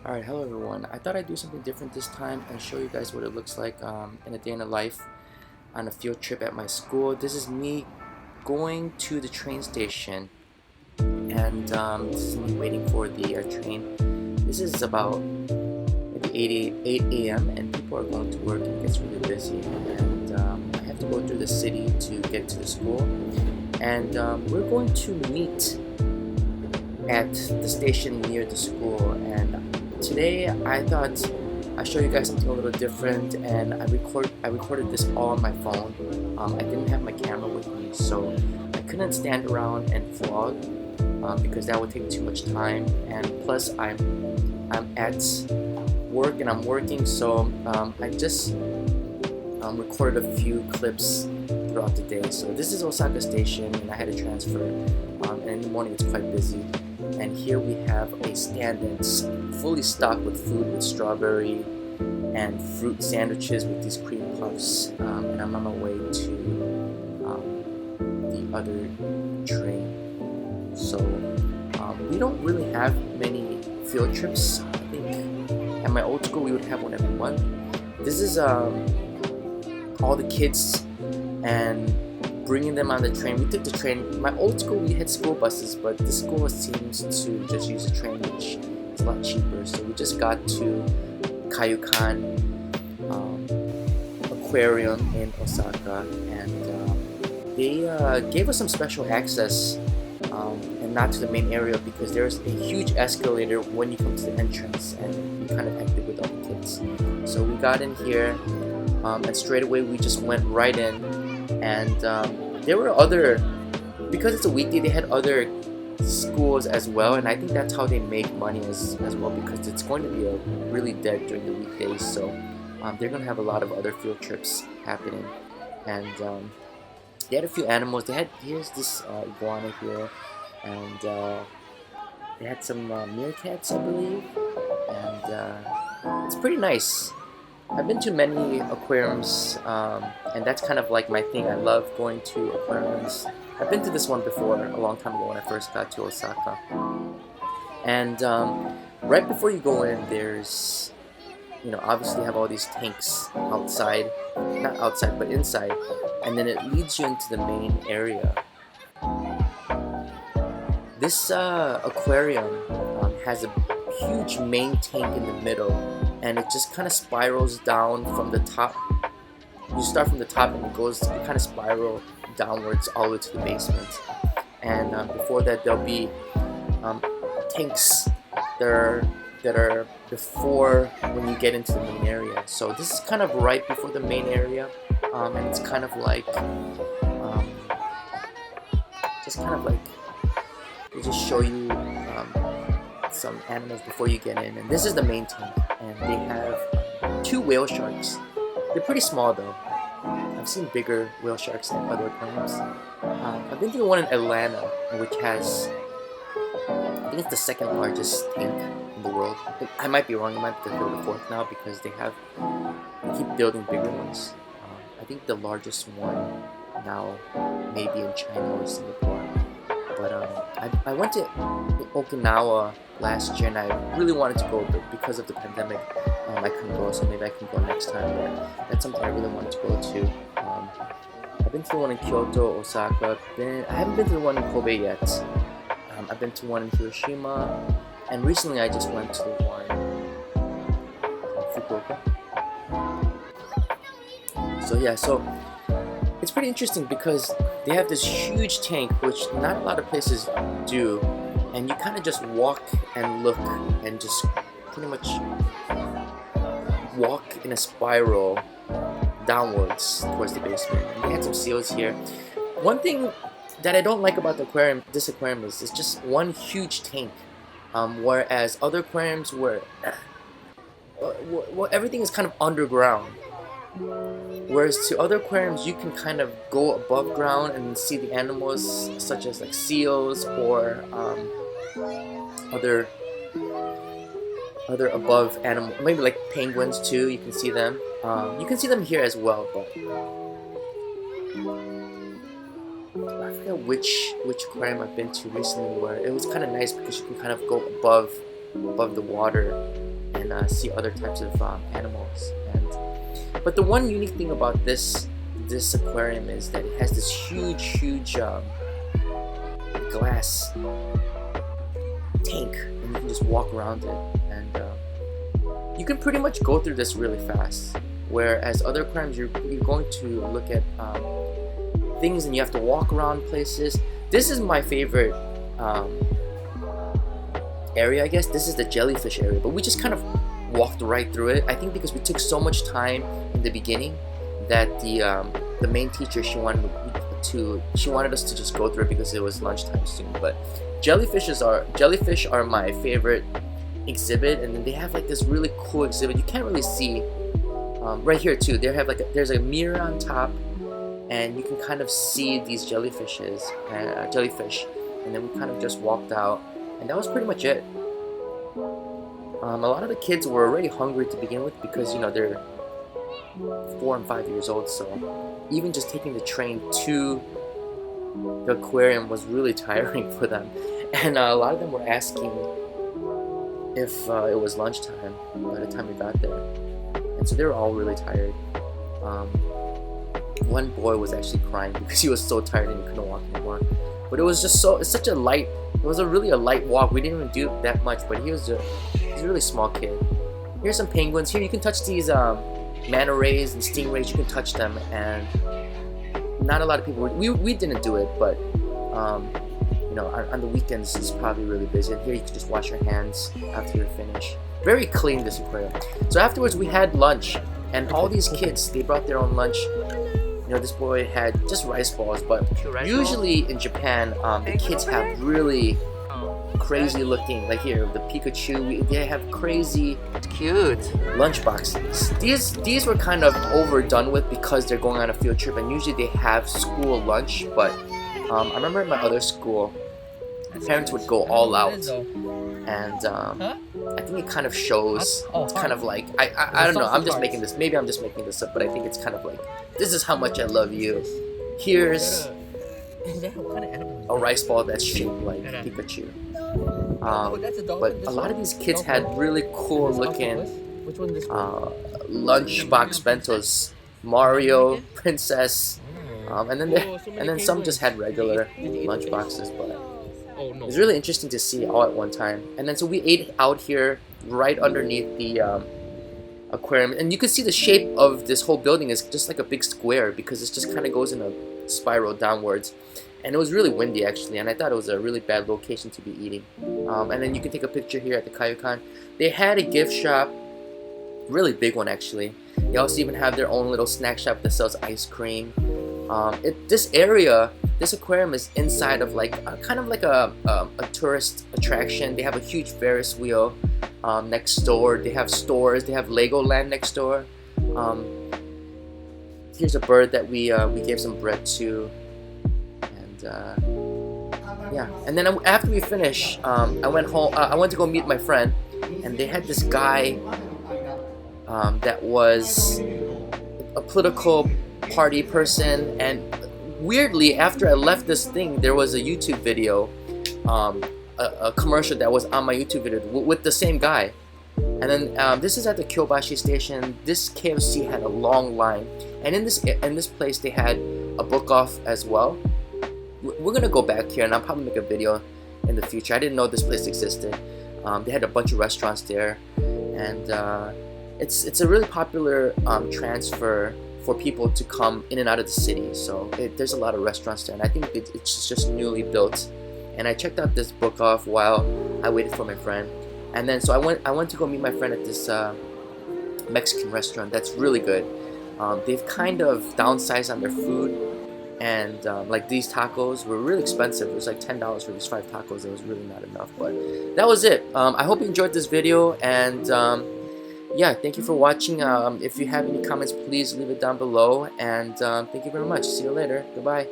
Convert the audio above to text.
Alright, hello everyone. I thought I'd do something different this time and show you guys what it looks like in a day in the life on a field trip at my school. This is me going to the train station, and this is me waiting for the train. This is about maybe 8 a.m. and people are going to work and it gets really busy, and I have to go through the city to get to the school, and we're going to meet at the station near the school. And today I thought I'd show you guys something a little different, and I recorded this all on my phone. I didn't have my camera with me, so I couldn't stand around and vlog because that would take too much time, and plus I'm at work and I'm working, so I just recorded a few clips throughout the day. So this is Osaka Station, and I had to transfer, and in the morning it's quite busy. And here we have a stand that's fully stocked with food, with strawberry and fruit sandwiches with these cream puffs, and I'm on my way to the other train. So we don't really have many field trips. I think at my old school we would have one every month. This is all the kids and bringing them on the train. We took the train. My old school we had school buses, but this school seems to just use the train, which is a lot cheaper. So we just got to Kayukan Aquarium in Osaka, and they gave us some special access, and not to the main area because there's a huge escalator when you come to the entrance, and we kind of acted with all the kids. So we got in here, and straight away we just went right in. And there were because it's a weekday, they had other schools as well, and I think that's how they make money as well, because it's going to be really dead during the weekdays. So they're going to have a lot of other field trips happening, and they had a few animals. Here's this iguana here, and they had some meerkats, I believe, and it's pretty nice. I've been to many aquariums, and that's kind of like my thing. I love going to aquariums. I've been to this one before, a long time ago when I first got to Osaka. And right before you go in, there's, obviously you have all these tanks outside, not outside, but inside, and then it leads you into the main area. This aquarium has a huge main tank in the middle, and it just kind of spirals down from the top. You start from the top and it kind of spiral downwards all the way to the basement. And before that, there'll be tanks that are before when you get into the main area. So this is kind of right before the main area, and it's kind of like they just show you some animals before you get in. And this is the main tank, and they have two whale sharks. They're pretty small though. I've seen bigger whale sharks in other aquariums. I've been to the one in Atlanta, which has, I think it's the second largest tank in the world. I might be wrong, it might be the third or fourth now, because they keep building bigger ones. I think the largest one now may be in China or Singapore. But I went to Okinawa last year, and I really wanted to go, but because of the pandemic, I couldn't go. So maybe I can go next time. But that's something I really wanted to go to. I've been to the one in Kyoto, Osaka. I haven't been to the one in Kobe yet. I've been to one in Hiroshima, and recently I just went to the one in Fukuoka. So yeah, it's pretty interesting because they have this huge tank, which not a lot of places do, and you kind of just walk and look and just pretty much walk in a spiral downwards towards the basement. And they had some seals here. One thing that I don't like about this aquarium is it's just one huge tank, whereas other aquariums where everything is kind of underground. Whereas to other aquariums, you can kind of go above ground and see the animals, such as like seals or other above animals, maybe like penguins too. You can see them. You can see them here as well, but I forget which aquarium I've been to recently where it was kind of nice because you can kind of go above the water and see other types of animals. But the one unique thing about this aquarium is that it has this huge glass tank, and you can just walk around it, and you can pretty much go through this really fast. Whereas other aquariums, you're going to look at things and you have to walk around places. This is my favorite area, I guess. This is the jellyfish area, but we just kind of walked right through it. I think because we took so much time in the beginning that the main teacher, she wanted us to just go through it because it was lunchtime soon. But jellyfish are my favorite exhibit, and then they have like this really cool exhibit. You can't really see right here too. They have there's a mirror on top, and you can kind of see these jellyfish, and then we kind of just walked out, and that was pretty much it. A lot of the kids were already hungry to begin with because, you know, they're 4 and 5 years old, so even just taking the train to the aquarium was really tiring for them, and a lot of them were asking if it was lunchtime by the time we got there, and so they were all really tired. One boy was actually crying because he was so tired and he couldn't walk anymore. But it was just it was really a light walk. We didn't even do that much, but he's a really small kid. Here's some penguins. Here you can touch these manta rays and stingrays. You can touch them, and not a lot of people we didn't do it, but you know, on the weekends it's probably really busy. And here you can just wash your hands after you're finished. Very clean, this aquarium. So afterwards we had lunch, and all these kids, they brought their own lunch. You know, this boy had just rice balls, but usually in Japan, the kids have really crazy looking, like here, the Pikachu, they have crazy cute lunch boxes. These were kind of overdone with because they're going on a field trip, and usually they have school lunch, but I remember in my other school, parents would go all out, and I think it kind of shows. It's kind of like I don't know. I'm just making this. Maybe I'm just making this up, but I think it's kind of like, this is how much I love you. Here's a rice ball that's shaped like Pikachu. But a lot of these kids had really cool looking lunchbox bentos. Mario, Princess, and then some just had regular lunch boxes, but it was really interesting to see all at one time. And then so we ate out here right underneath the aquarium, and you can see the shape of this whole building is just like a big square because it just kind of goes in a spiral downwards. And it was really windy actually, and I thought it was a really bad location to be eating. And then you can take a picture here at the Kaiyukan. They had a gift shop, really big one actually. They also even have their own little snack shop that sells ice cream. This aquarium is inside of like kind of like a tourist attraction. They have a huge Ferris wheel next door. They have stores. They have Legoland next door. Here's a bird that we gave some bread to, and yeah. And then after we finished, I went home. I went to go meet my friend, and they had this guy that was a political party person, and weirdly, after I left this thing, there was a YouTube video, a commercial that was on my YouTube video with the same guy. And then this is at the Kyobashi station. This KFC had a long line, and in this place they had a book off as well. We're gonna go back here, and I'll probably make a video in the future. I didn't know this place existed. They had a bunch of restaurants there, and it's a really popular transfer for people to come in and out of the city. So there's a lot of restaurants there, and I think it's just newly built. And I checked out this book off while I waited for my friend, and then so I went to go meet my friend at this Mexican restaurant that's really good. They've kind of downsized on their food, and like these tacos were really expensive. It was like $10 for these 5 tacos. It was really not enough, but that was it. I hope you enjoyed this video, and yeah, thank you for watching. If you have any comments, please leave it down below, and thank you very much. See you later. Goodbye.